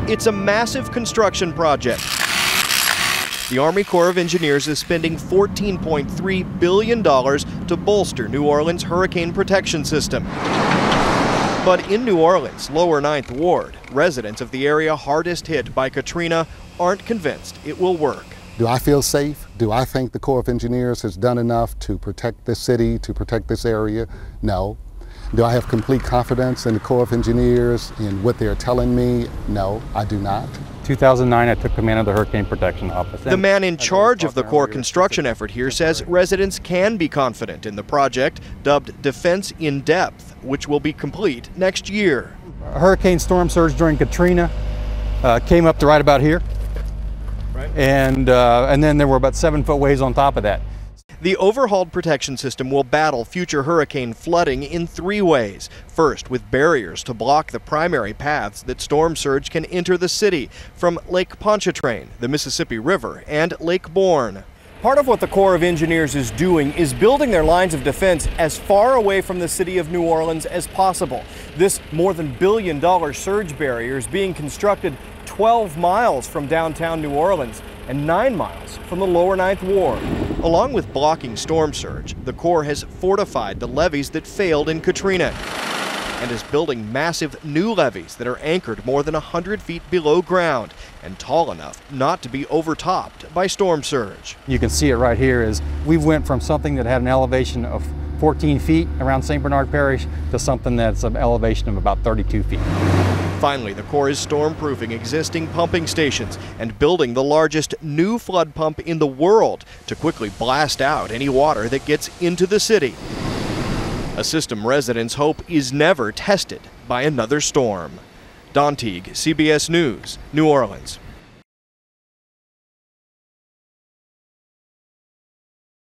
It's a massive construction project. The Army Corps of Engineers is spending $14.3 billion to bolster New Orleans' hurricane protection system. But in New Orleans' lower 9th Ward, residents of the area hardest hit by Katrina aren't convinced it will work. Do I feel safe? Do I think the Corps of Engineers has done enough to protect this city, to protect this area? No. Do I have complete confidence in the Corps of Engineers in what they're telling me? No, I do not. 2009, I took command of the Hurricane Protection Office. The man in charge of the Corps construction effort here says residents can be confident in the project, dubbed Defense in Depth, which will be complete next year. A hurricane storm surge during Katrina came up to right about here. Right. And then there were about 7-foot waves on top of that. The overhauled protection system will battle future hurricane flooding in 3 ways. First, with barriers to block the primary paths that storm surge can enter the city from Lake Pontchartrain, the Mississippi River, and Lake Bourne. Part of what the Corps of Engineers is doing is building their lines of defense as far away from the city of New Orleans as possible. This more than $1 billion surge barrier is being constructed 12 miles from downtown New Orleans and 9 miles from the lower 9th Ward. Along with blocking storm surge, the Corps has fortified the levees that failed in Katrina and is building massive new levees that are anchored more than 100 feet below ground and tall enough not to be overtopped by storm surge. You can see it right here is we went from something that had an elevation of 14 feet around St. Bernard Parish to something that's an elevation of about 32 feet. Finally, the Corps is storm-proofing existing pumping stations and building the largest new flood pump in the world to quickly blast out any water that gets into the city. A system residents hope is never tested by another storm. Teague, CBS News, New Orleans.